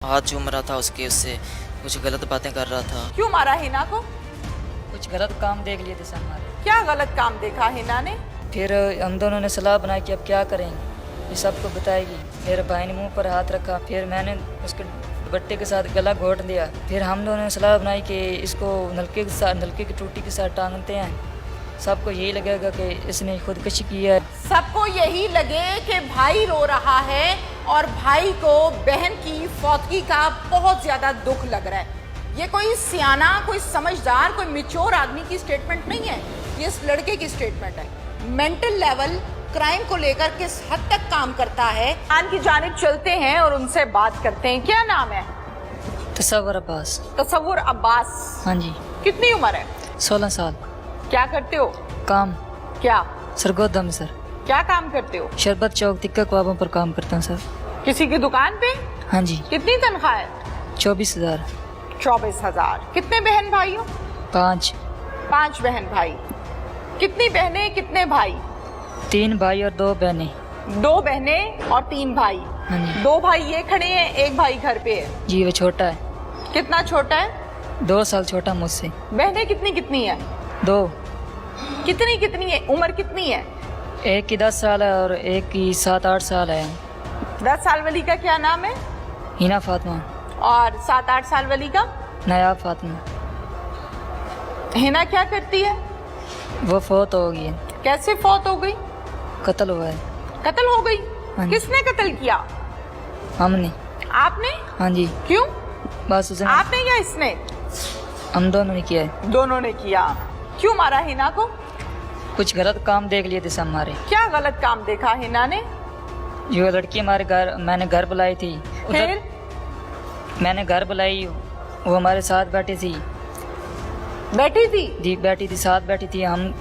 हाथ चूम रहा था उससे कुछ गलत बातें कर रहा था। क्यों मारा हिना को? कुछ गलत काम देख लिए थे सर हमारे। क्या गलत काम देखा हिना ने? फिर हम दोनों ने सलाह बनाई कि अब क्या करेंगे, ये सबको बताएगी। मेरे भाई ने मुंह पर हाथ रखा, फिर मैंने उसके दुपट्टे के साथ गला घोट दिया। फिर हम दोनों ने सलाह बनाई कि इसको नलके की टूटी के साथ टांगते हैं, सबको यही लगेगा कि इसने खुदकुशी की है। सबको यही लगे कि भाई रो रहा है और भाई को बहन की फौतगी का बहुत ज्यादा दुख लग रहा है। ये कोई सियाना, कोई समझदार, कोई मैच्योर आदमी की स्टेटमेंट नहीं है, ये इस लड़के की स्टेटमेंट है। मेंटल लेवल क्राइम को लेकर किस हद तक काम करता है। खान की जानिब चलते हैं और उनसे बात करते हैं। क्या नाम है? तसव्वुर अब्बास। तसव्वुर अब्बास। हाँ जी। कितनी उम्र है? 16 साल। क्या करते हो? काम क्या? सरगोदा में सर। क्या काम करते हो? शरबत चौक तिक्का कबाबों पर काम करता हूँ सर। किसी की दुकान पे? हाँ जी। कितनी तनख्वाह है? 24,000। 24,000। कितने बहन भाई हो? 5। 5 बहन भाई। कितनी बहनें, कितने भाई? 3 भाई और 2 बहनें। 2 बहनें और 3 भाई। हाँ जी। 2 भाई ये खड़े हैं, एक भाई घर पे है। जी वो छोटा है। कितना छोटा है? 2 साल छोटा मुझसे। बहनें कितनी कितनी है? 2। कितनी कितनी है? उम्र कितनी है? एक की 10 साल है और एक की 7-8 साल है। 10 साल वाली का क्या नाम है? हिना फातिमा। और 7-8 साल वाली का? नायाब फातिमा। हिना क्या करती है? वो फौत हो गई है। कैसे फौत हो गई? कत्ल हुआ है। कत्ल हो गई? हाँ जी। किसने कत्ल किया? हमने। आपने? हाँ जी। क्यों? बस उसने। आपने या इसने? हम दोनों ने किया है। दोनों ने किया। क्यों मारा हिना को? कुछ गलत काम देख लिए थे सब हमारे। क्या गलत काम देखा हिना ने? जो लड़की हमारे घर, मैंने घर बुलाई थी। फिर? मैंने घर बुलाई, वो हमारे साथ बैठी थी। बैठी थी? जी बैठी थी, साथ बैठी थी। हम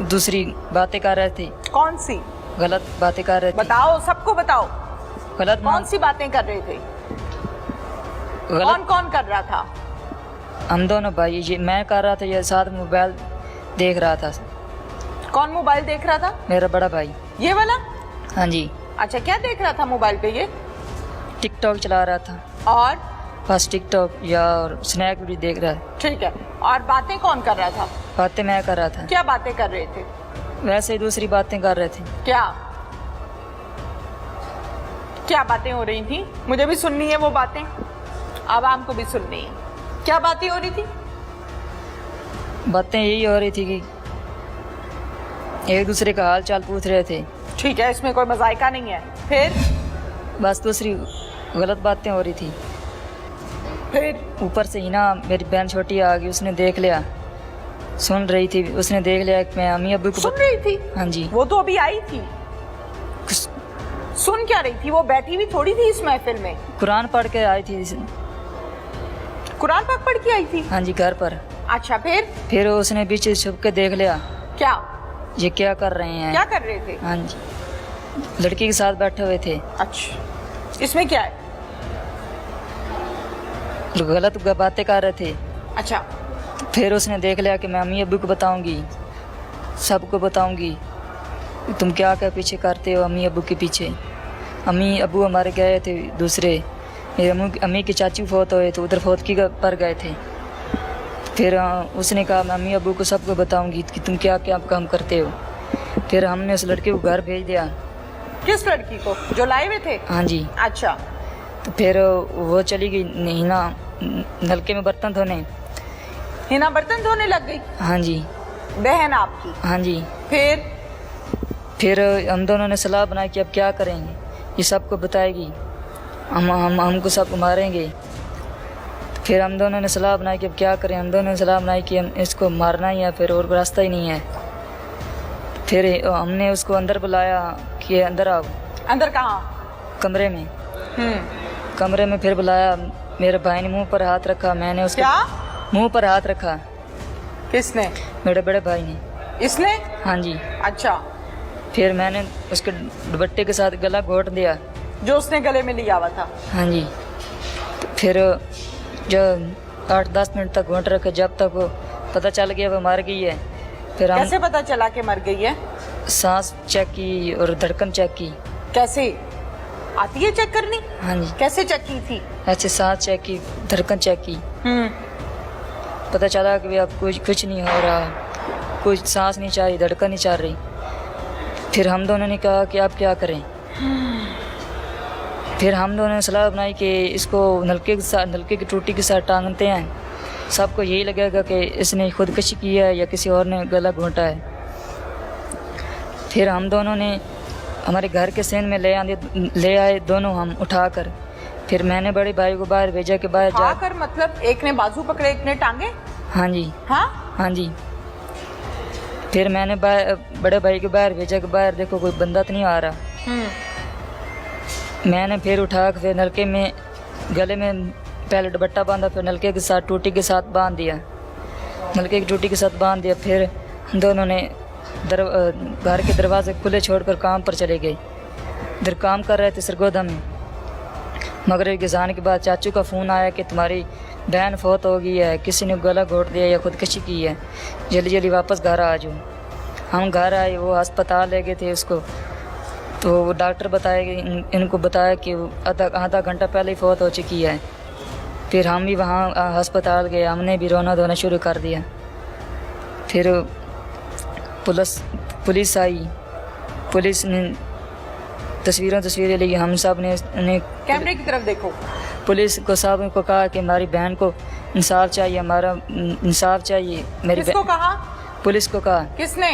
दूसरी बातें कर रहे थे, कौन सी? गलत बातें कर रहे थे। बताओ, सबको बताओ। गलत कौन सी बातें कर रहे थे? कौन गलत। कौन कर रहा था? हम दोनों भाई, ये मैं कर रहा था, ये साथ मोबाइल देख रहा था। कौन मोबाइल देख रहा था? मेरा बड़ा भाई। ये वाला? हाँ जी। अच्छा, क्या देख रहा था मोबाइल पे ये? टिकटॉक चला रहा था। और? बस टिकटॉक या और स्नैप वीडियो देख रहा है। ठीक है। और बातें कौन कर रहा था? बातें मैं कर रहा था। क्या बातें कर रहे थे? वैसे ही दूसरी बातें कर रहे थे। क्या क्या बातें हो रही थी? मुझे भी सुननी है वो बातें, आवाम को भी सुननी है। क्या बातें हो रही थी? बातें यही हो रही थी कि एक दूसरे का हाल चाल पूछ रहे थे। ठीक है, इसमें कोई मजायका नहीं है। फिर? बस दूसरी गलत बातें हो रही थी। फिर? ऊपर से हिना, मेरी बहन छोटी आ गई, उसने देख लिया, सुन रही थी, उसने देख लिया कि मैं अम्मी अब्बू को सुन रही थी? हाँ जी। वो तो अभी आई थी। सुन क्या रही थी? वो बैठी हुई थोड़ी थी इस महफिल में। कुरान पढ़ के आई थी। कुरान पाक पढ़ के आई थी? हाँ जी, घर पर। अच्छा, फिर उसने पीछे छुप के देख लिया। क्या? ये क्या कर रहे हैं। क्या कर रहे थे? हाँ जी, लड़की के साथ बैठे हुए थे। अच्छा, इसमें क्या है? गलत बातें कर रहे थे। अच्छा। फिर उसने देख लिया कि मैं अम्मी अब्बू को बताऊंगी, सबको बताऊंगी तुम क्या क्या पीछे करते हो अम्मी अब्बू के पीछे। अम्मी अब्बू हमारे गए थे दूसरे, मेरे अम्मी की चाची फौत हुए तो उधर फौतगी पर गए थे। फिर उसने कहा मैं अम्मी अब्बू को सबको बताऊंगी कि तुम क्या क्या काम करते हो। फिर हमने उस लड़के को घर भेज दिया। किस लड़की को? जो लाए हुए थे? हाँ जी। अच्छा। तो फिर वो चली गई हिना नलके में बर्तन धोने। हिना बर्तन धोने लग गई? हाँ जी। बहन आपकी? हाँ जी। फिर हम दोनों ने सलाह बनाई कि अब क्या करेंगे, ये सबको बताएगी, हमको सबको मारेंगे। फिर हम दोनों ने सलाह बनाई कि अब क्या करें। हम दोनों ने सलाह बनाई कि हम इसको मारना ही है, फिर और रास्ता ही नहीं है। फिर हमने उसको अंदर बुलाया कि अंदर आओ। अंदर कहाँ? कमरे में। कमरे में फिर बुलाया, मेरे भाई ने मुंह पर हाथ रखा, मैंने उसके मुंह पर हाथ रखा। किसने? मेरे बड़े भाई ने। इसने? हाँ जी। अच्छा। फिर मैंने उसके दुपट्टे के साथ गला घोट दिया, जो उसने गले में लिया हुआ था। हाँ जी। फिर जब 8-10 मिनट तक घोट रखे, जब तक वो पता चल गया वो मर गई है। फिर हम कैसे पता चला कि मर गई है? सांस चेक की और धड़कन चेक की। कैसे? आती है चेक करनी? हाँ जी। कैसे चेक की थी? ऐसे सांस चेक की, धड़कन चेक की। पता चला कि अब कुछ नहीं हो रहा, कुछ सांस नहीं चल रही, धड़कन नहीं चल रही। फिर हम दोनों ने कहा कि आप क्या करें। फिर हम दोनों ने सलाह बनाई कि इसको नलके की टूटी के साथ टांगते हैं। सबको यही लगेगा कि इसने खुदकशी की है या किसी और ने गला घोंटा है। फिर हम दोनों ने हमारे घर के सेन में ले आए दोनों हम उठाकर। फिर मैंने बड़े भाई को बाहर भेजा कि बाहर जा कर, मतलब एक ने बाजू पकड़े, एक ने टांगे? हाँ जी। हाँ जी। फिर मैंने बड़े भाई को बाहर भेजा कि बाहर देखो कोई बंदा तो नहीं आ रहा। मैंने फिर उठा के फिर नलके में गले में पहले दुपट्टा बांधा, फिर नलके के साथ टूटी के साथ बांध दिया। नलके की टूटी के साथ बांध दिया। फिर दोनों ने घर के दरवाजे खुले छोड़कर काम पर चले गए। इधर काम कर रहे थे सरगोदा में। मगरिब के जाने के बाद चाचू का फ़ोन आया कि तुम्हारी बहन फौत हो गई है, किसी ने गला घोट दिया या खुदकशी की है, जल्दी जल्दी वापस घर आ जाओ। हम घर आए, वो अस्पताल ले गए थे उसको। तो डॉक्टर इनको बताया कि आधा घंटा पहले ही फौत हो चुकी है। फिर हम भी वहाँ अस्पताल गए, हमने भी रोना धोना शुरू कर दिया। फिर पुलिस आई, पुलिस ने तस्वीरें ली। हम सब ने कैमरे की तरफ देखो। पुलिस को साहब को कहा कि हमारी बहन को इंसाफ चाहिए, हमारा इंसाफ चाहिए। किसको कहा? पुलिस को कहा। किसने?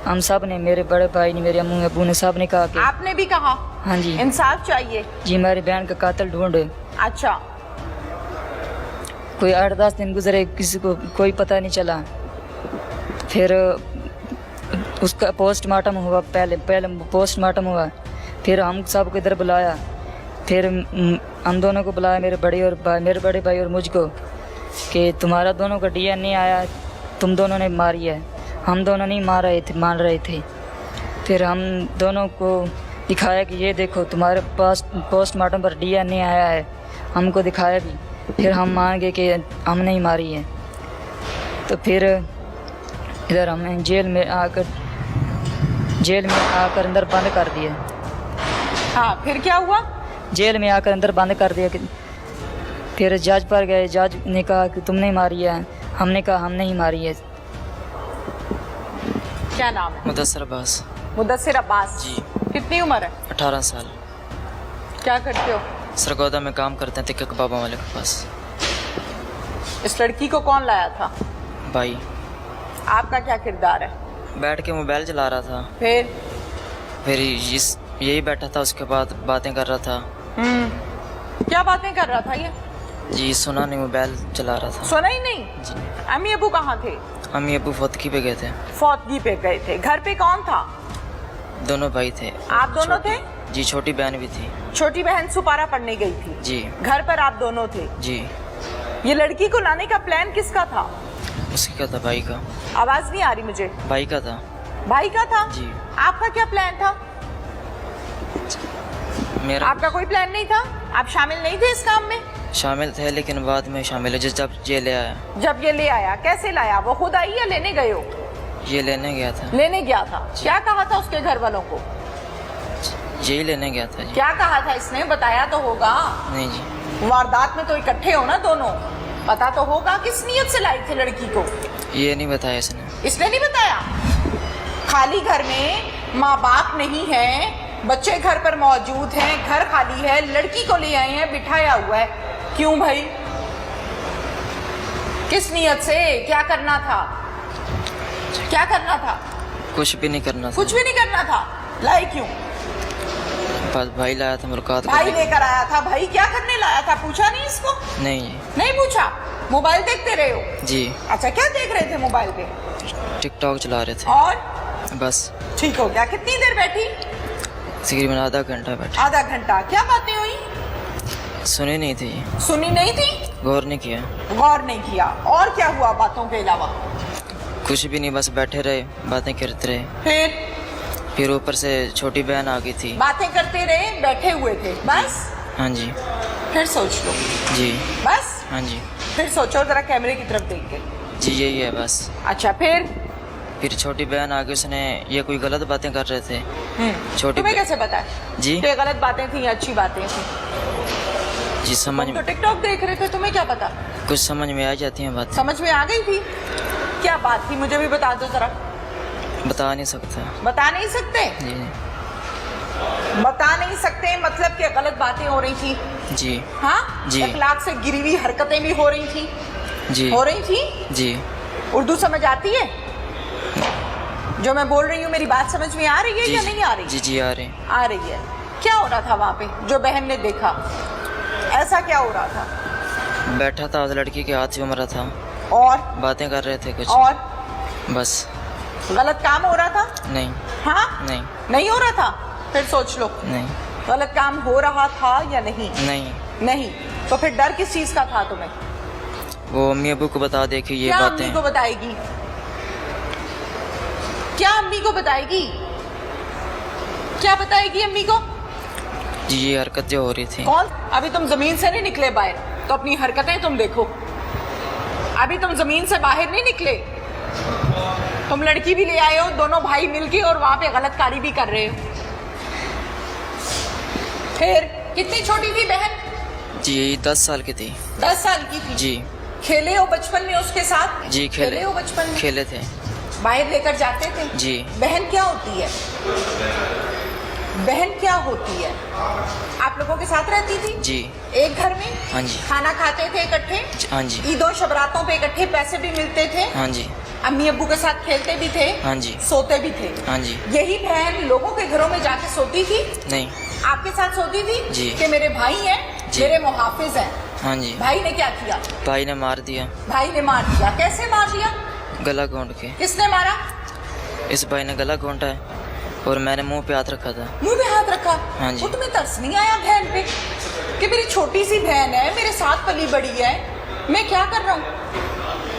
हम सब ने, मेरे बड़े भाई ने, मेरे अम्मू अबू ने, सब ने कहा कि आपने भी कहा? हाँ जी। इंसाफ चाहिए जी, हमारी बहन का कातिल ढूंढे। अच्छा। कोई 8-10 दिन गुजरे, किसी को कोई पता नहीं चला। फिर उसका पोस्टमार्टम हुआ, पहले पोस्टमार्टम हुआ। फिर हम सब को इधर बुलाया। फिर हम दोनों को बुलाया, मेरे बड़े भाई और मुझको, कि तुम्हारा दोनों का DNA आया, तुम दोनों ने मारी है। हम दोनों नहीं मान रहे थे। फिर हम दोनों को दिखाया कि ये देखो तुम्हारे पास पोस्टमार्टम पर DNA आया है। हमको दिखाया भी। फिर हम मान गए कि हम नहीं मारी है। तो फिर इधर हमें जेल में आकर अंदर बंद कर दिया। हाँ, फिर क्या हुआ? जेल में आकर अंदर बंद कर दिया। फिर जज पर गए, जज ने कहा कि तुमने मारी है। हमने कहा हम नहीं मारी है। क्या नाम है? मुदस्सिर अब्बास। मुदस्सिर अब्बास जी। कितनी उम्र है? 18 साल। क्या करते हो? सरगोदा में काम करते हैं, तिक्का कबाबा वाले के पास। इस लड़की को कौन लाया था? भाई। आपका क्या किरदार है? बैठ के मोबाइल चला रहा था। फिर यही बैठा था, उसके बाद बातें कर रहा था। क्या बातें कर रहा था ये? जी, सुना नहीं, मोबाइल चला रहा था। सुना ही नहीं? जी। अम्मी अबू कहाँ थे? अम्मी अबू फौतगी पे गए थे। फौतगी पे गए थे। घर पे कौन था? दोनों भाई थे। आप दोनों थे? जी, छोटी बहन भी थी। छोटी बहन सुपारा पढ़ने गई थी? जी। घर पर आप दोनों थे? जी। ये लड़की को लाने का प्लान किसका था? उसकी का था, भाई का। आवाज नहीं आ रही मुझे। भाई का था। भाई का था? जी। आपका क्या प्लान था? मेरा आपका कोई प्लान नहीं था? आप शामिल नहीं थे इस काम में? शामिल थे, लेकिन बाद में शामिल है जब ये ले आया। जब ये ले आया, कैसे लाया? वो खुद आई या लेने गए हो? ये लेने गया था। लेने गया था। क्या कहा था उसके घर वालों को? यही लेने गया था जी। क्या कहा था इसने? बताया तो होगा। नहीं जी। वारदात में तो इकट्ठे हो ना दोनों, पता तो होगा किस नियत से लाई थे लड़की को। ये नहीं बताया इसने। इसने नहीं बताया? खाली घर में माँ बाप नहीं है, बच्चे घर पर मौजूद हैं, घर खाली है, लड़की को ले आए हैं, बिठाया हुआ है। क्यों भाई? किस नियत से? क्या करना था? क्या करना था? कुछ भी नहीं करना था। कुछ भी नहीं करना था। लाई क्यों? बस भाई लाया था मुलाकात भाई करने। लेकर आया था। भाई क्या करने लाया था? पूछा नहीं इसको? नहीं जी। नहीं पूछा? मोबाइल देखते रहे हो? जी। अच्छा, क्या देख रहे थे मोबाइल पे? टिकटॉक चला रहे थे। और बस। ठीक हो गया। कितनी देर बैठी? तकरीबन आधा घंटा बैठे। आधा घंटा। क्या बातें हुई? सुनी नहीं थी। सुनी नहीं थी? गौर नहीं किया। गौर नहीं किया। और क्या हुआ बातों के अलावा? कुछ भी नहीं, बस बैठे रहे, बातें करते रहे। फिर ऊपर से छोटी बहन आ गई थी। बातें करते रहे, बैठे हुए थे, बस? हाँ जी। फिर सोच लो। जी। बस? हाँ जी। फिर सोचो जरा कैमरे की तरफ देख के। जी, यही है बस। अच्छा, फिर फिर छोटी बहन आगे, उसने ये कोई गलत बातें कर रहे थे। छोटी तुम्हें बहन- कैसे पता जी ये गलत बातें थी या अच्छी बातें थी? जी समझ तुम में तो टिकटॉक देख रहे थे, तुम्हें क्या पता? कुछ समझ में आ जाती हैं बातें। समझ में आ गई थी? क्या बात थी मुझे भी बता दो जरा। बता नहीं सकता। बता नहीं सकते? जी बता नहीं सकते मतलब कि गलत बातें हो रही थी? जी हाँ जी। इखलाक से गिरी हुई हरकतें भी हो रही थी? जी हो रही थी? जी उर्दू समझ आती है? जो मैं बोल रही हूँ मेरी बात समझ में आ रही है जी या नहीं आ रही? जी जी आ रहे। आ रही है। क्या हो रहा था वहाँ पे जो बहन ने देखा? ऐसा क्या हो रहा था? बैठा था, उस लड़की के हाथ से उमरा था, और बातें कर रहे थे कुछ, और बस। गलत काम हो रहा था? नहीं हाँ नहीं नहीं हो रहा था? फिर सोच लो नहीं गलत काम हो रहा था या नहीं? नहीं। नहीं। तो फिर डर किस चीज का था तुम्हें? वो अम्मी अबू को बता दे कि ये क्या बातें। अम्मी को बताएगी? क्या अम्मी को बताएगी? क्या बताएगी अम्मी को? जी ये हरकत जो हो रही थी। कौन? अभी तुम जमीन से नहीं निकले बाहर, तो अपनी हरकतें तुम देखो। अभी तुम जमीन से बाहर नहीं निकले, तुम लड़की भी ले आए हो, दोनों भाई मिलके, और वहां पे गलत कारी भी कर रहे हो। फिर कितनी छोटी थी बहन? जी यही 10 साल की थी। 10 साल की थी। जी खेले हो बचपन में उसके साथ? जी खेले हो बचपन में? खेले थे। बाहर लेकर जाते थे? जी। बहन क्या होती है? बहन क्या होती है? आप लोगों के साथ रहती थी? जी एक घर में? हाँ जी। खाना खाते थे इकट्ठे? हाँ जी। ईदों शबरातों पे इकट्ठे पैसे भी मिलते थे? हाँ जी। अम्मी अब्बू के साथ खेलते भी थे? हाँ जी। सोते भी थे? हाँ जी। यही बहन लोगों के घरों में जाके सोती थी? नहीं। आपके साथ सोती थी? जी। कि मेरे भाई हैं, जी। मेरे मुहाफिज हैं। हाँ जी। भाई ने क्या किया? भाई ने मार दिया, भाई ने मार दिया। कैसे मार दिया? गला घोंट के। किसने मारा? इस भाई ने गला घोंटा है और मैंने मुंह पे हाथ रखा था। मुंह पे हाथ रखा? हाँ जी। वो तुम्हें तरस नहीं आया बहन पे कि मेरी छोटी सी बहन है, मेरे साथ पली बड़ी है, मैं क्या कर रहा हूँ?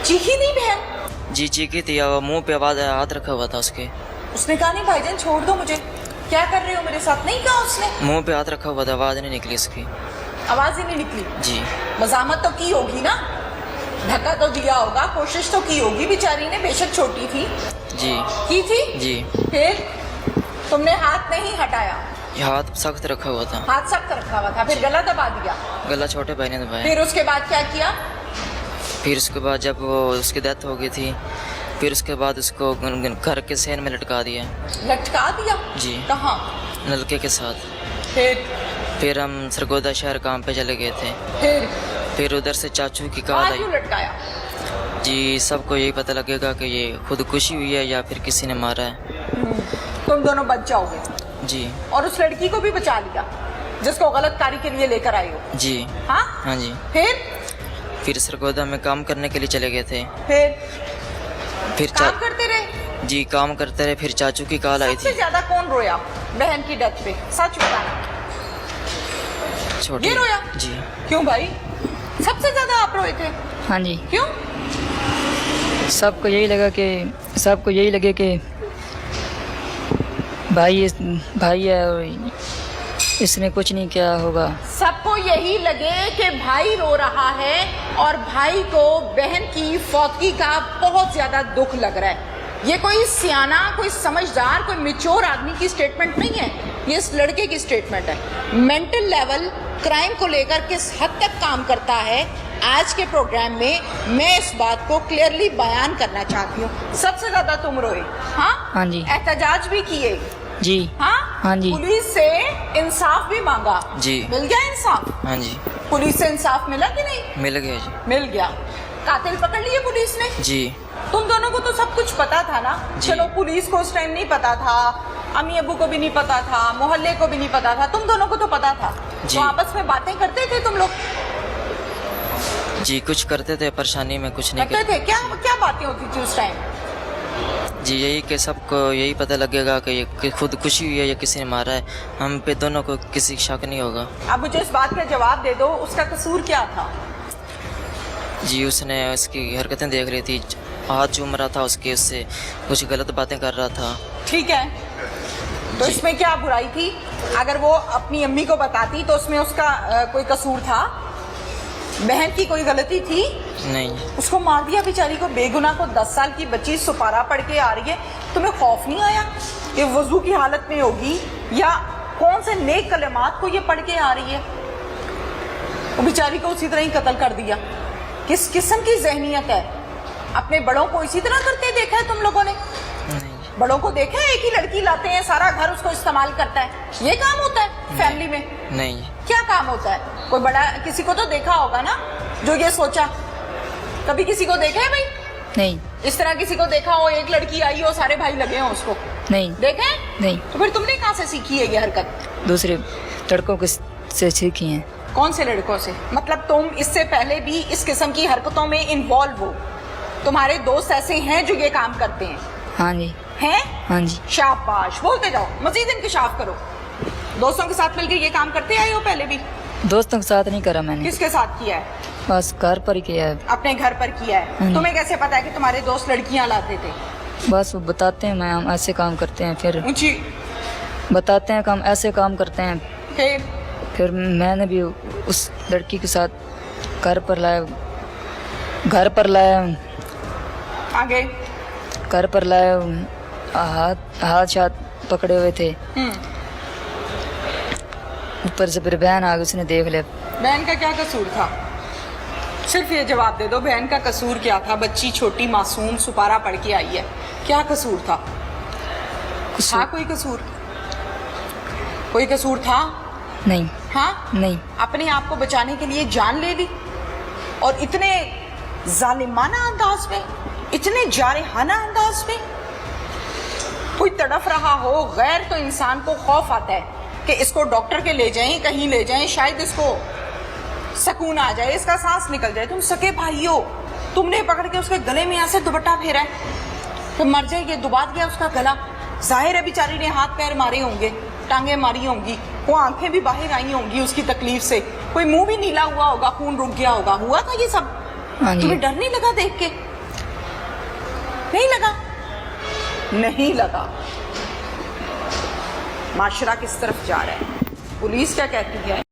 चीखी नहीं बहन? जी चीखी थी, वो मुंह पे आवाज हाथ रखा हुआ था उसके। उसने कहा नहीं भाईजान छोड़ दो मुझे, क्या कर रहे हो मेरे साथ? नहीं कहा उसने? मुंह पे हाथ रखा हुआ था, आवाज नहीं निकली उसकी। आवाज ही नहीं निकली? जी मजामत तो की होगी ना, धक्का तो दिया होगा, कोशिश तो की होगी बेचारी ने, बेशक छोटी थी। जी की थी? जी। फिर तुमने हाथ नहीं हटाया? ये हाथ सख्त रखा हुआ था। हाथ सख्त रखा हुआ था, फिर गला दबा दिया? गला छोटे भाई ने दबाया। फिर उसके बाद क्या किया? फिर उसके बाद जब वो उसकी डेथ हो गई थी, फिर उसके बाद उसको घर के सेन में लटका दिया। लटका दिया? जी। कहाँ? नलके के साथ। फिर हम सरगोदा शहर काम पे चले गए थे। फिर उधर से चाचू की कॉल आज आई। क्यों लटकाया? जी सबको यही पता लगेगा कि ये खुदकुशी हुई है या फिर किसी ने मारा है। तुम दोनों बच जाओगे। जी और उस लड़की को भी बचा लिया जिसको गलत कार्य के लिए लेकर आए हो? जी हाँ? हाँ जी। फिर सरगोदा में काम करने के लिए चले गए थे। फिर काम करते रहे? जी काम करते रहे। फिर चाचू की कॉल आई सबसे थी। ज्यादा कौन रोया बहन की डेथ पे? सच बताना। छोटी। ये रोया? जी क्यों भाई? सबसे ज्यादा आप रोए थे? हाँ जी। क्यों? सबको यही लगे कि भाई है और इसने कुछ नहीं किया होगा। सबको यही लगे कि भाई रो रहा है और भाई को बहन की फौतगी का बहुत ज्यादा दुख लग रहा है। ये कोई सियाना, कोई समझदार, कोई मैच्योर आदमी की स्टेटमेंट नहीं है, ये इस लड़के की स्टेटमेंट है। मेंटल लेवल क्राइम को लेकर किस हद तक काम करता है, आज के प्रोग्राम में मैं इस बात को क्लियरली बयान करना चाहती हूँ। सबसे ज्यादा तुम रोए? हाँ? हाँ जी। एहतजाज भी किए? जी हाँ? हाँ जी। पुलिस से इंसाफ भी मांगा? जी। मिल गया इंसाफ? हाँ जी पुलिस से इंसाफ मिला कि नहीं? मिल गया जी। मिल गया। कातिल पकड़ लिए पुलिस ने? जी तुम दोनों को तो सब कुछ पता था ना? जी। चलो पुलिस को उस टाइम नहीं पता था, अम्मी अब्बू को भी नहीं पता था, मोहल्ले को भी नहीं पता था, तुम दोनों को तो पता था। जी। तो आपस में बातें करते थे तुम लोग? जी कुछ करते थे, परेशानी में कुछ नहीं करते थे? क्या क्या बातें होती थी उस टाइम? जी यही कि सबको यही पता लगेगा कि ये कि खुदकुशी हुई है या किसी ने मारा है, हम पे दोनों को किसी शक नहीं होगा। अब मुझे इस बात का जवाब दे दो, उसका कसूर क्या था? जी उसने उसकी हरकतें देख रही थी, हाथ चूम रहा था उसके, उससे कुछ गलत बातें कर रहा था। ठीक है, तो जी। इसमें क्या बुराई थी? अगर वो अपनी अम्मी को बताती तो उसमें उसका कोई कसूर था? बहन की कोई गलती थी? नहीं। उसको मार दिया बेचारी को, बेगुनाह को। 10 साल की बच्ची सुपारा पढ़ के आ रही है, तुम्हें खौफ नहीं आया कि वजू की हालत में होगी या कौन से नेक कलमात को ये पढ़ के आ रही है? वो बेचारी को उसी तरह ही कत्ल कर दिया। किस किस्म की जहनियत है? अपने बड़ों को इसी तरह करते देखा है तुम लोगों ने? नहीं। बड़ों को देखा है एक ही लड़की लाते हैं, सारा घर उसको इस्तेमाल करता है, ये काम होता है फैमिली में? नहीं। क्या काम होता है? कोई बड़ा किसी को तो देखा होगा ना जो ये सोचा? कभी किसी को देखा है भाई? नहीं। इस तरह किसी को देखा हो, एक लड़की आई हो, सारे भाई लगे हो उसको? नहीं। देखे? नहीं। तो फिर तुमने कहाँ से सीखी है ये हरकत? दूसरे लड़कों के से सीखी हैं। कौन से लड़कों से? मतलब तुम इससे पहले भी इस किस्म की हरकतों में इन्वॉल्व हो? तुम्हारे दोस्त ऐसे हैं जो ये काम करते हैं? हाँ जी। हैं? हाँ जी। शाबाश, बोलते जाओ, मजीद इंकशाफ करो। दोस्तों के साथ मिलकर ये काम करते आए हो पहले भी? दोस्तों के साथ नहीं करा मैंने, किसके साथ किया है? बस घर पर ही किया है। अपने घर पर किया है। तुम्हें कैसे पता है कि तुम्हारे दोस्त लड़कियां लाते थे? बस वो बताते हैं मैं हम ऐसे काम करते हैं, फिर ऊंची बताते हैं हम ऐसे काम करते हैं। फिर मैंने भी उस लड़की के साथ घर पर लाया आगे घर पर लाया, हाथ शाथ पकड़े हुए थे। ऊपर से फिर बहन आ गई, उसने देख लिया। बहन का क्या कसूर था? सिर्फ ये जवाब दे दो, बहन का कसूर क्या था? बच्ची छोटी मासूम सुपारा पढ़ के आई है, क्या कसूर था? था कोई कसूर? कोई कसूर था? नहीं। हाँ? नहीं। अपने आप को बचाने के लिए जान ले ली, और इतने जालिमाना अंदाज में, इतने जारहाना अंदाज में। कोई तड़फ रहा हो गैर तो इंसान को खौफ आता है कि इसको डॉक्टर के ले जाएं, कहीं ले जाएं, शायद इसको सुकून आ जाए, इसका सांस निकल जाए। तुम सके भाई हो, तुमने पकड़ के उसके गले में ऐसे दुपट्टा फेरा है तो मर जाए, ये दुबा गया उसका गला। जाहिर है बेचारी ने हाथ पैर मारे होंगे, टांगे मारी होंगी, वो आंखें भी बाहर आई होंगी उसकी तकलीफ से, कोई मुंह भी नीला हुआ होगा, खून रुक गया होगा। हुआ था ये सब? हाँ जी। तुम्हें डर नहीं लगा देख के? नहीं लगा? नहीं लगा। माशरा किस तरफ जा रहा है? पुलिस क्या कहती है?